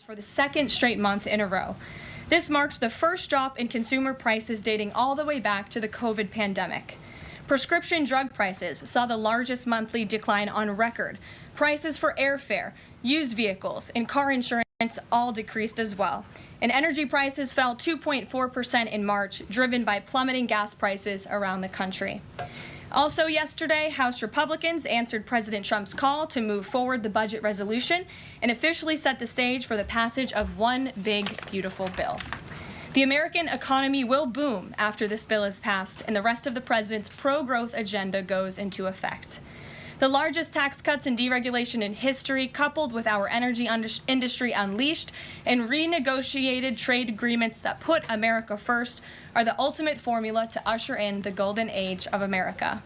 for the second straight month in a row. This marked the first drop in consumer prices dating all the way back to the COVID pandemic. Prescription drug prices saw the largest monthly decline on record. Prices for airfare, used vehicles, and car insurance all decreased as well. And energy prices fell 2.4% in March, driven by plummeting gas prices around the country. Also yesterday, House Republicans answered President Trump's call to move forward the budget resolution and officially set the stage for the passage of one big, beautiful bill. The American economy will boom after this bill is passed and the rest of the president's pro-growth agenda goes into effect. The largest tax cuts and deregulation in history, coupled with our energy industry unleashed and renegotiated trade agreements that put America first, are the ultimate formula to usher in the golden age of America.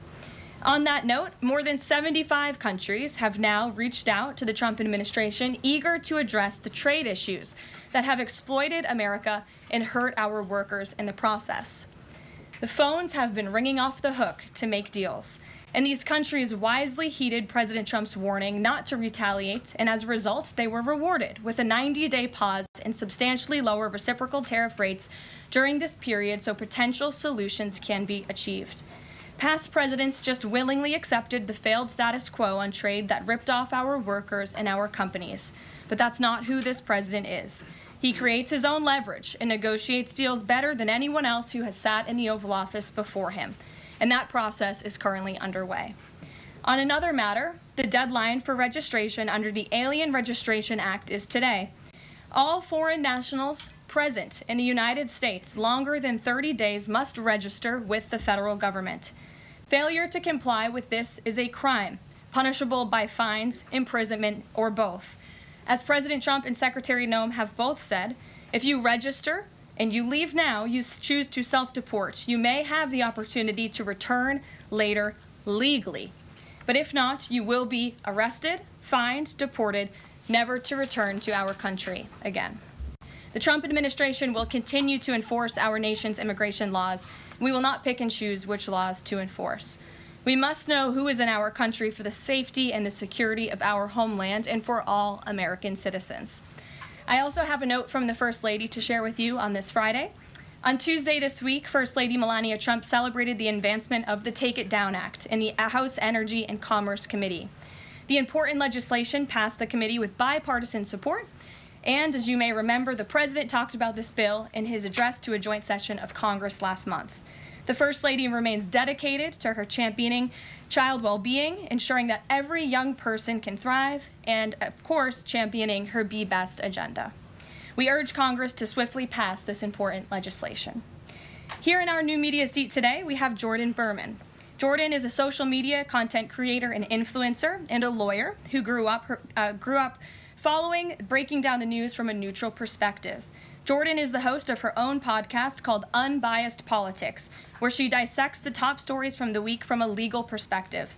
On that note, more than 75 countries have now reached out to the Trump administration, eager to address the trade issues that have exploited America and hurt our workers in the process. The phones have been ringing off the hook to make deals. And these countries wisely heeded President Trump's warning not to retaliate, and as a result, they were rewarded with a 90-day pause and substantially lower reciprocal tariff rates during this period so potential solutions can be achieved. Past presidents just willingly accepted the failed status quo on trade that ripped off our workers and our companies. But that's not who this president is. He creates his own leverage and negotiates deals better than anyone else who has sat in the Oval Office before him. And that process is currently underway. On another matter, the deadline for registration under the Alien Registration Act is today. All foreign nationals present in the United States longer than 30 days must register with the federal government. Failure to comply with this is a crime, punishable by fines, imprisonment, or both. As President Trump and Secretary Noem have both said, if you register and you leave now, you choose to self-deport, you may have the opportunity to return later legally. But if not, you will be arrested, fined, deported, never to return to our country again. The Trump administration will continue to enforce our nation's immigration laws. We will not pick and choose which laws to enforce. We must know who is in our country for the safety and the security of our homeland and for all American citizens. I also have a note from the First Lady to share with you on this Friday. On Tuesday this week, First Lady Melania Trump celebrated the advancement of the Take It Down Act in the House Energy and Commerce Committee. The important legislation passed the committee with bipartisan support, and as you may remember, the President talked about this bill in his address to a joint session of Congress last month. The First Lady remains dedicated to her championing child well-being, ensuring that every young person can thrive, and, of course, championing her Be Best agenda. We urge Congress to swiftly pass this important legislation. Here in our new media seat today, we have Jordan Berman. Jordan is a social media content creator and influencer and a lawyer who grew up following breaking down the news from a neutral perspective. Jordan is the host of her own podcast called Unbiased Politics, where she dissects the top stories from the week from a legal perspective.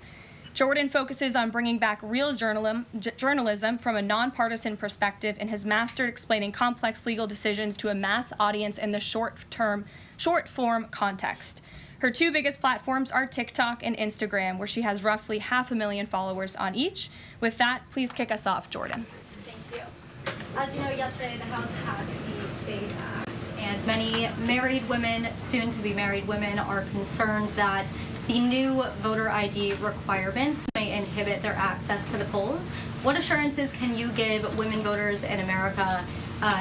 Jordan focuses on bringing back real journalism from a nonpartisan perspective and has mastered explaining complex legal decisions to a mass audience in the short-form context. Her two biggest platforms are TikTok and Instagram, where she has roughly 500,000 followers on each. With that, please kick us off, Jordan. Thank you. As you know, yesterday the House passed the SAVE Act, and many married women, soon-to-be married women, are concerned that the new voter ID requirements may inhibit their access to the polls. What assurances can you give women voters in America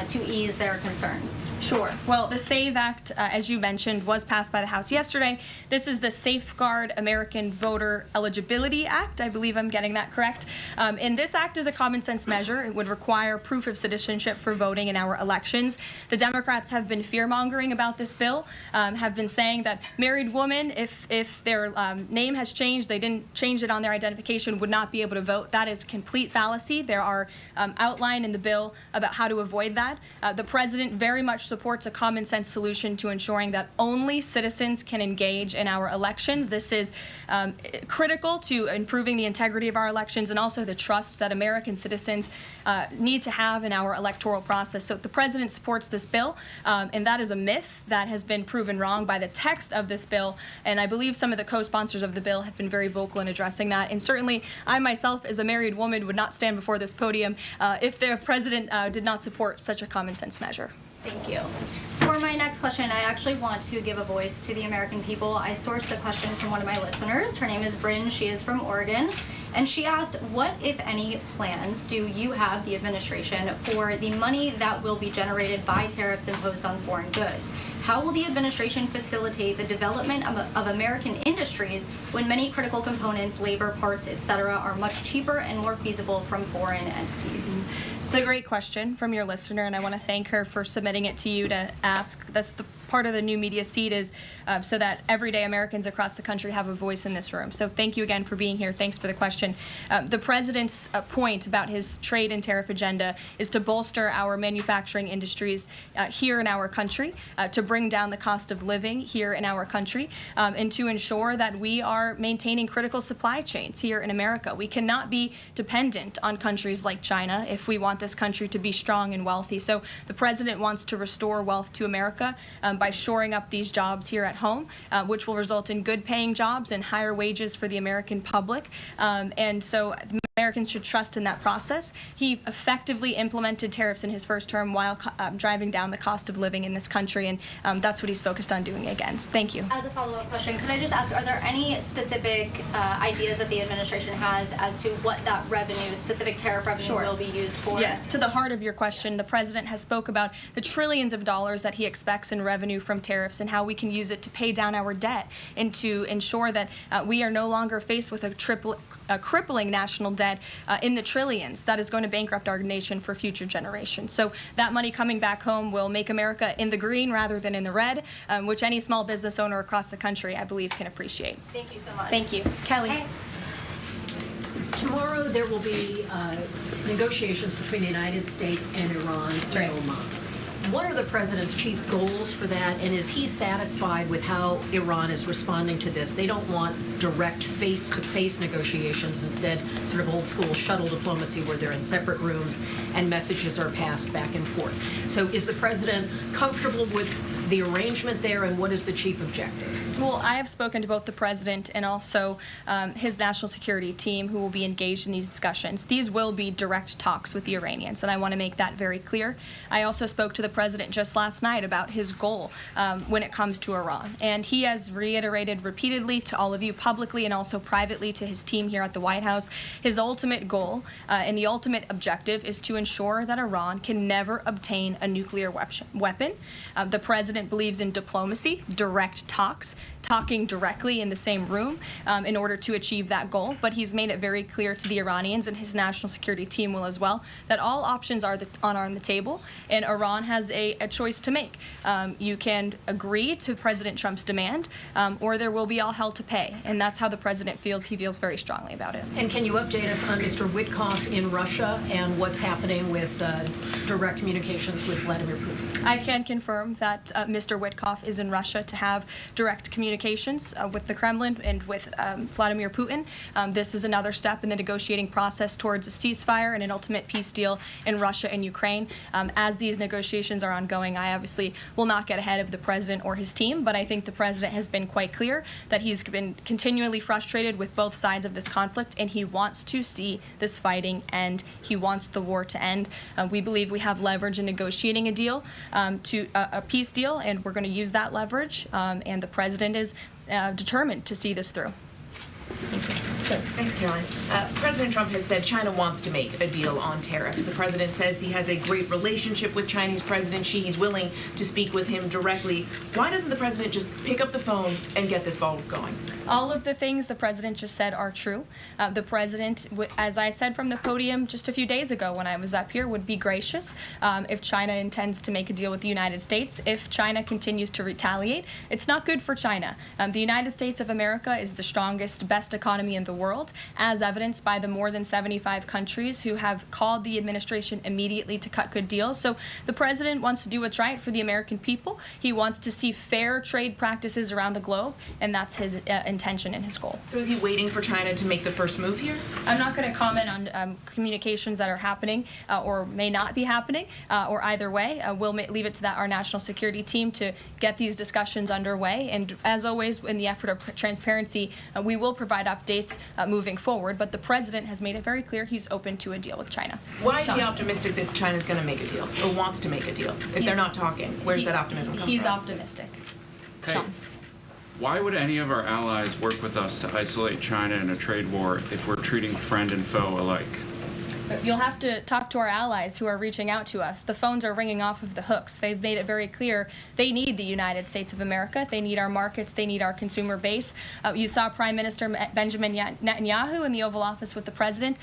to ease their concerns? Sure. Well, the SAVE Act, as you mentioned, was passed by the House yesterday. This is the Safeguard American Voter Eligibility Act. I believe I'm getting that correct. And this act is a common sense measure. It would require proof of citizenship for voting in our elections. The Democrats have been fear-mongering about this bill, have been saying that married women, if their name has changed, they didn't change it on their identification, would not be able to vote. That is complete fallacy. There are outlined in the bill about how to avoid avoid that. The president very much supports a common sense solution to ensuring that only citizens can engage in our elections. This is critical to improving the integrity of our elections and also the trust that American citizens need to have in our electoral process. So the president supports this bill, and that is a myth that has been proven wrong by the text of this bill. And I believe some of the co-sponsors of the bill have been very vocal in addressing that. And certainly I myself, as a married woman, would not stand before this podium if the president did not support such a common sense measure. Thank you. For my next question, I actually want to give a voice to the American people. I sourced the question from one of my listeners. Her name is Bryn. She is from Oregon. And she asked, what, if any, plans do you have, the administration, for the money that will be generated by tariffs imposed on foreign goods? How will the administration facilitate the development of American industries when many critical components, labor, parts, etc., are much cheaper and more feasible from foreign entities? It's a great question from your listener, and I want to thank her for submitting it to you to ask. That's the part of the new media seat, is so that everyday Americans across the country have a voice in this room. So thank you again for being here. Thanks for the question. The president's point about his trade and tariff agenda is to bolster our manufacturing industries here in our country, to bring down the cost of living here in our country, and to ensure that we are maintaining critical supply chains here in America. We cannot be dependent on countries like China if we want this country to be strong and wealthy. So the president wants to restore wealth to America by shoring up these jobs here at home, which will result in good paying jobs and higher wages for the American public. And so Americans should trust in that process. He effectively implemented tariffs in his first term while driving down the cost of living in this country, and that's what he's focused on doing again. Thank you. As a follow-up question, could I just ask, are there any specific ideas that the administration has as to what that revenue, specific tariff revenue, will be used for? Yes, to the heart of your question, the president has spoke about the trillions of dollars that he expects in revenue from tariffs and how we can use it to pay down our debt and to ensure that we are no longer faced with a crippling national debt in the trillions that is going to bankrupt our nation for future generations. So that money coming back home will make America in the green rather than in the red, which any small business owner across the country, I believe, can appreciate. Thank you so much. Thank you. Kelly. Hey. Tomorrow there will be negotiations between the United States and Iran in Oman. What are the president's chief goals for that, and is he satisfied with how Iran is responding to this? They don't want direct face-to-face negotiations, instead sort of old-school shuttle diplomacy where they're in separate rooms and messages are passed back and forth. So is the president comfortable with the arrangement there, and what is the chief objective? Well, I have spoken to both the president and also his national security team who will be engaged in these discussions. These will be direct talks with the Iranians, and I want to make that very clear. I also spoke to the president just last night about his goal when it comes to Iran, and he has reiterated repeatedly to all of you publicly and also privately to his team here at the White House, his ultimate goal and the ultimate objective is to ensure that Iran can never obtain a nuclear weapon. The president believes in diplomacy, direct talks, talking directly in the same room in order to achieve that goal. But he's made it very clear to the Iranians, and his national security team will as well, that all options are on the table, and Iran has a choice to make. You can agree to President Trump's demand, or there will be all hell to pay. And that's how the president feels. He feels very strongly about it. And can you update us on Mr. Witkoff in Russia and what's happening with direct communications with Vladimir Putin? I can confirm that Mr. Witkoff is in Russia to have direct communications with the Kremlin and with Vladimir Putin. This is another step in the negotiating process towards a ceasefire and an ultimate peace deal in Russia and Ukraine. As these negotiations are ongoing, I obviously will not get ahead of the president or his team, but I think the president has been quite clear that he's been continually frustrated with both sides of this conflict, and he wants to see this fighting end. He wants the war to end. We believe we have leverage in negotiating a deal, to a peace deal, and we're going to use that leverage, and the president is determined to see this through. Thank you. Sure. Thanks, Caroline. President Trump has said China wants to make a deal on tariffs. The president says he has a great relationship with Chinese President Xi. He's willing to speak with him directly. Why doesn't the president just pick up the phone and get this ball going? All of the things the president just said are true. The president, as I said from the podium just a few days ago when I was up here, would be gracious if China intends to make a deal with the United States. If China continues to retaliate, it's not good for China. The United States of America is the strongest, best economy in the world, as evidenced by the more than 75 countries who have called the administration immediately to cut good deals. So the president wants to do what's right for the American people. He wants to see fair trade practices around the globe, and that's his intention and his goal. So is he waiting for China to make the first move here? I'm not going to comment on communications that are happening or may not be happening, or either way. We'll leave it to our national security team to get these discussions underway. And as always, in the effort of transparency, we will provide updates moving forward. But the president has made it very clear he's open to a deal with China. Why is he optimistic that China's going to make a deal or wants to make a deal? If they're not talking, where's that optimism come from? He's optimistic. Hey, Sean. why would any of our allies work with us to isolate China in a trade war if we're treating friend and foe alike? You'll have to talk to our allies who are reaching out to us. The phones are ringing off of the hooks. They've made it very clear they need the United States of America. They need our markets. They need our consumer base. You saw Prime Minister Benjamin Netanyahu in the Oval Office with the president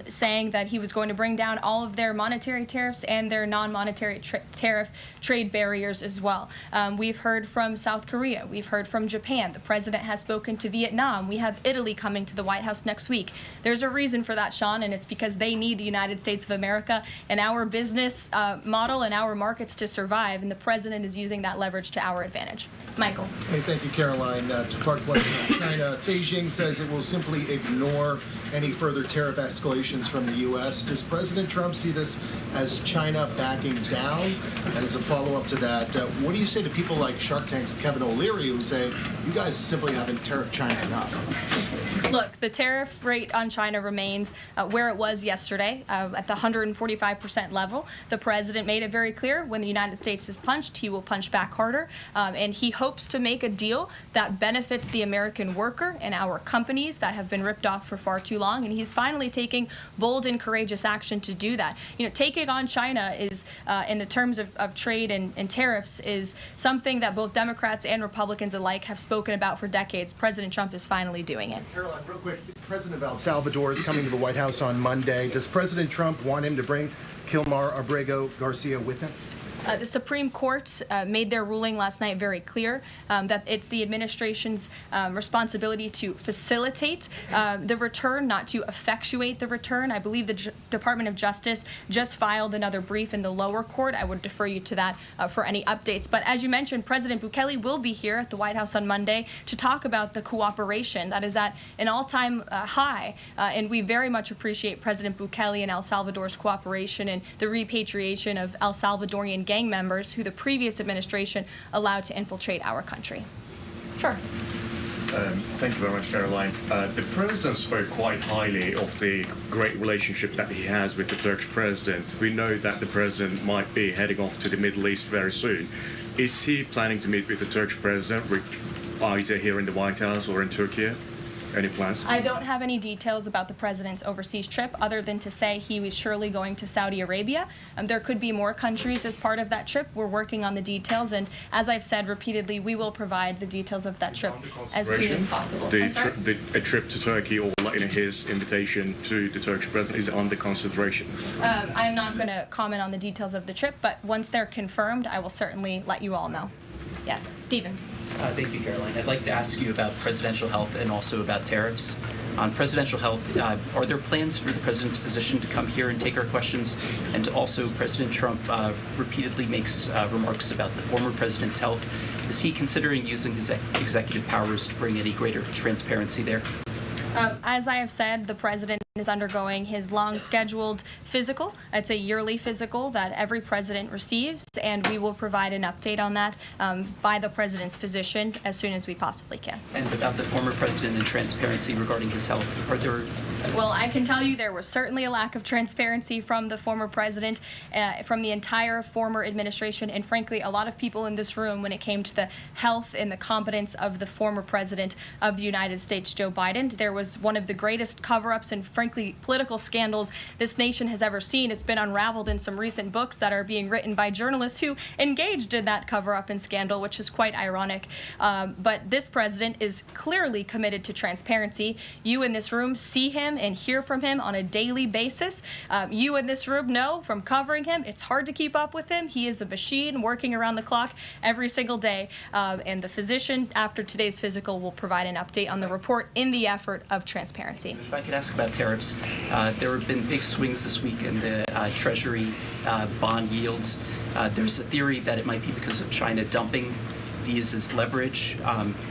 saying that he was going to bring down all of their monetary tariffs and their non-monetary tariff trade barriers as well. We've heard from South Korea. We've heard from Japan. The president has spoken to Vietnam. We have Italy coming to the White House next week. There's a reason for that, Sean, and it's because they need the United States of America and our business model and our markets to survive, and the president is using that leverage to our advantage. Michael. Hey, thank you, Caroline. Two-part question on China. Beijing says it will simply ignore any further tariff escalations from the U.S. Does President Trump see this as China backing down? And as a follow-up to that, what do you say to people like Shark Tank's Kevin O'Leary who say, you guys simply haven't tariffed China enough? Look, the tariff rate on China remains where it was yesterday, at the 145% level. The president made it very clear when the United States is punched, he will punch back harder. And he hopes to make a deal that benefits the American worker and our companies that have been ripped off for far too long. And he's finally taking bold and courageous action to do that. You know, taking on China is, in the terms of trade and tariffs, is something that both Democrats and Republicans alike have spoken about for decades. President Trump is finally doing it. Caroline, real quick, the president of El Salvador is coming to the White House on Monday. Does President Trump want him to bring Kilmar Abrego Garcia with him? The Supreme Court made their ruling last night very clear that it's the administration's responsibility to facilitate the return, not to effectuate the return. I believe the Department of Justice just filed another brief in the lower court. I would defer you to that for any updates. But as you mentioned, President Bukele will be here at the White House on Monday to talk about the cooperation that is at an all-time high. And we very much appreciate President Bukele and El Salvador's cooperation and the repatriation of El Salvadorian gang members who the previous administration allowed to infiltrate our country. Sure. Thank you very much, Caroline. The president spoke quite highly of the great relationship that he has with the Turkish president. We know that the president might be heading off to the Middle East very soon. Is he planning to meet with the Turkish president, either here in the White House or in Turkey? Any plans? I don't have any details about the president's overseas trip other than to say he was surely going to Saudi Arabia. There could be more countries as part of that trip. We're working on the details, and as I've said repeatedly, we will provide the details of that trip as soon as possible. A trip to Turkey, or his invitation to the Turkish president, is under consideration? I'm not going to comment on the details of the trip, but once they're confirmed, I will certainly let you all know. Yes, Stephen. Thank you, Caroline. I'd like to ask you about presidential health and also about tariffs. On presidential health, are there plans for the president's physician to come here and take our questions? And also, President Trump repeatedly makes remarks about the former president's health. Is he considering using his executive powers to bring any greater transparency there? As I have said, the president is undergoing his long-scheduled physical. It's a yearly physical that every president receives, and we will provide an update on that by the president's physician as soon as we possibly can. And about the former president and transparency regarding his health, are there... Well, I can tell you there was certainly a lack of transparency from the former president, from the entire former administration, and frankly, a lot of people in this room when it came to the health and the competence of the former president of the United States, Joe Biden. There was one of the greatest cover-ups and frankly frankly, political scandals this nation has ever seen. It's been unraveled in some recent books that are being written by journalists who engaged in that cover-up and scandal, which is quite ironic. But this president is clearly committed to transparency. You in this room see him and hear from him on a daily basis. You in this room know from covering him, it's hard to keep up with him. He is a machine working around the clock every single day. And the physician, after today's physical, will provide an update on the report in the effort of transparency. If I could ask about tariffs, there have been big swings this week in the Treasury bond yields. There's a theory that it might be because of China dumping these as leverage,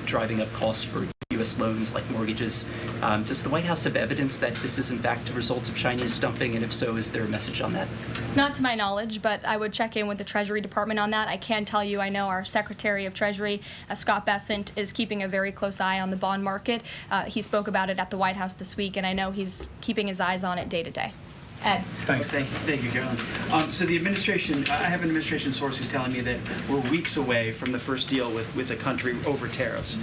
driving up costs for U.S. loans like mortgages. Does the White House have evidence that this is in fact a result of Chinese dumping? And if so, is there a message on that? Not to my knowledge, but I would check in with the Treasury Department on that. I can tell you I know our Secretary of Treasury, Scott Bessent, is keeping a very close eye on the bond market. He spoke about it at the White House this week, and I know he's keeping his eyes on it day to day. Ed. Thanks. Thank you, Karoline. So the administration, I have an administration source who's telling me that we're weeks away from the first deal with the country over tariffs.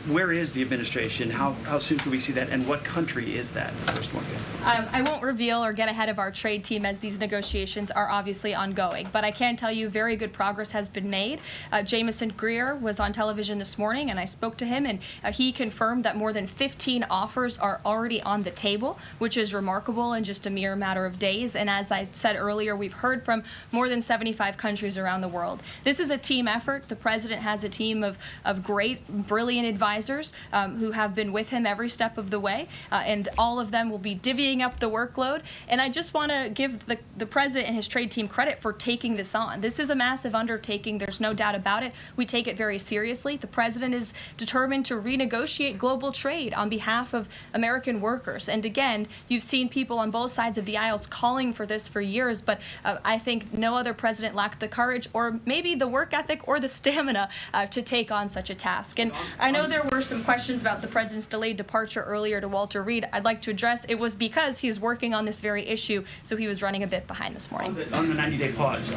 Where is the administration? How soon can we see that? And what country is that first one? I won't reveal or get ahead of our trade team as these negotiations are obviously ongoing, but I can tell you very good progress has been made. Jameson Greer was on television this morning, and I spoke to him, and he confirmed that more than 15 offers are already on the table, which is remarkable in just a mere matter of days. And as I said earlier, we've heard from more than 75 countries around the world. This is a team effort. The president has a team of great, brilliant advisors who have been with him every step of the way, and all of them will be divvying up the workload. And I just want to give the president and his trade team credit for taking this on. This is a massive undertaking. There's no doubt about it. We take it very seriously. The president is determined to renegotiate global trade on behalf of American workers. And again, you've seen people on both sides of the aisles calling for this for years, but I think no other president lacked the courage or maybe the work ethic or the stamina to take on such a task. And I know there were some questions about the president's delayed departure earlier to Walter Reed. I'd like to address it was because he's working on this very issue, so he was running a bit behind this morning. On the 90-day pause,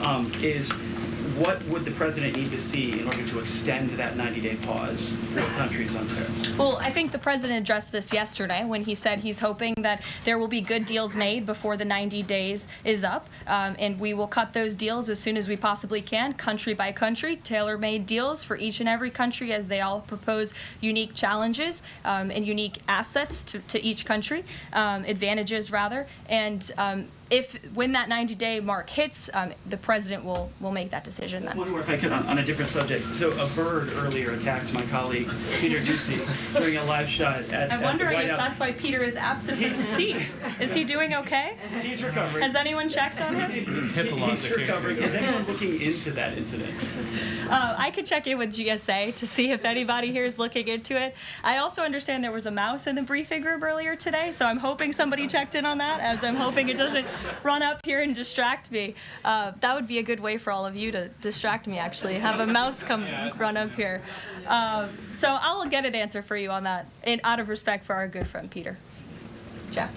what would the president need to see in order to extend that 90-day pause for countries on tariffs? Well, I think the president addressed this yesterday when he said he's hoping that there will be good deals made before the 90 days is up, and we will cut those deals as soon as we possibly can, country by country, tailor-made deals for each and every country as they all propose unique challenges and unique assets to each country, advantages rather, and when that 90-day mark hits, the president will make that decision then. One more, if I could, on a different subject. So a bird earlier attacked my colleague, Peter Doocy, during a live shot at I'm wondering the White if House. that's why Peter is absent from the seat. Is he doing okay? He's recovering. Has anyone checked on him? He's recovering. Is anyone looking into that incident? I could check in with GSA to see if anybody here is looking into it. I also understand there was a mouse in the briefing room earlier today, so I'm hoping somebody checked in on that, as I'm hoping it doesn't run up here and distract me. That would be a good way for all of you to distract me, actually. Have a mouse come run up here. So I'll get an answer for you on that, out of respect for our good friend Peter. Jeff.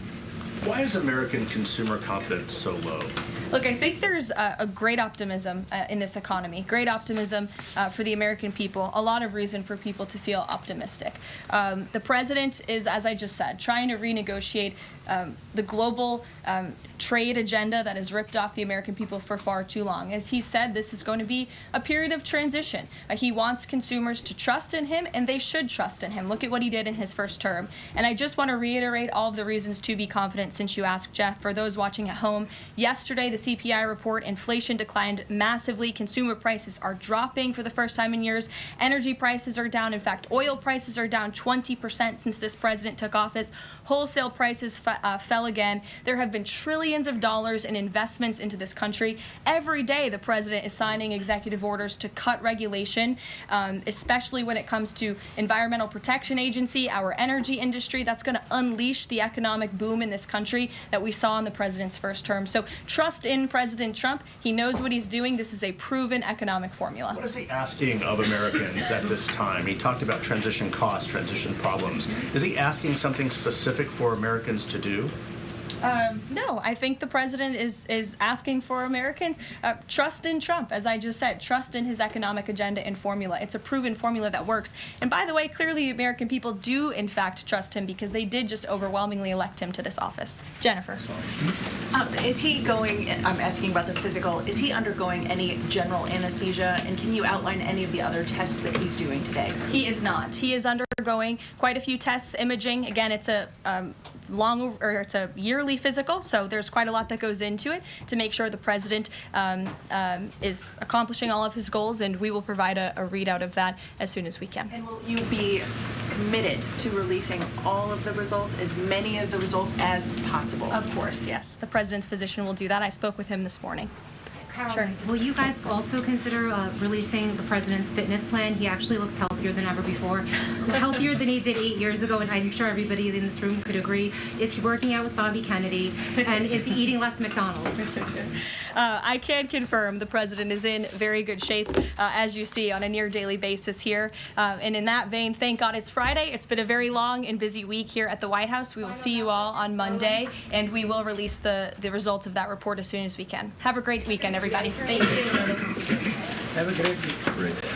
Why is American consumer confidence so low? Look, I think there's a great optimism in this economy, great optimism for the American people, a lot of reason for people to feel optimistic. The president is, as I just said, trying to renegotiate the global trade agenda that has ripped off the American people for far too long. As he said, this is going to be a period of transition. He wants consumers to trust in him, and they should trust in him. Look at what he did in his first term. And I just want to reiterate all of the reasons to be confident since you asked, Jeff. For those watching at home, yesterday the CPI report, inflation declined massively. Consumer prices are dropping for the first time in years. Energy prices are down. In fact, oil prices are down 20% since this president took office. Wholesale prices fell again. There have been trillions of dollars in investments into this country. Every day the president is signing executive orders to cut regulation, especially when it comes to Environmental Protection Agency, our energy industry. That's going to unleash the economic boom in this country that we saw in the president's first term. So trust in President Trump. He knows what he's doing. This is a proven economic formula. What is he asking of Americans at this time? He talked about transition costs, transition problems. Is he asking something specific for Americans to do? No, I think the president is asking for Americans trust in Trump, as I just said, trust in his economic agenda and formula. It's a proven formula that works. And by the way, clearly the American people do in fact trust him because they did just overwhelmingly elect him to this office. Jennifer. Is he going, I'm asking about the physical, is he undergoing any general anesthesia, and can you outline any of the other tests that he's doing today? He is not. He is undergoing quite a few tests, imaging. Again, it's a it's a yearly physical, so there's quite a lot that goes into it to make sure the president is accomplishing all of his goals, and we will provide a readout of that as soon as we can. And will you be committed to releasing all of the results, as many of the results as possible? Of course, yes. The president's physician will do that. I spoke with him this morning. Karoline, Sure. will you guys also consider releasing the president's fitness plan? He actually looks healthier than ever before. Healthier than he did 8 years ago, and I'm sure everybody in this room could agree. Is he working out with Bobby Kennedy? And is he eating less McDonald's? I can confirm the president is in very good shape, as you see, on a near daily basis here. And in that vein, thank God it's Friday. It's been a very long and busy week here at the White House. We will see you all on Monday, and we will release the results of that report as soon as we can. Have a great weekend, everybody. Thank you. Have a great week.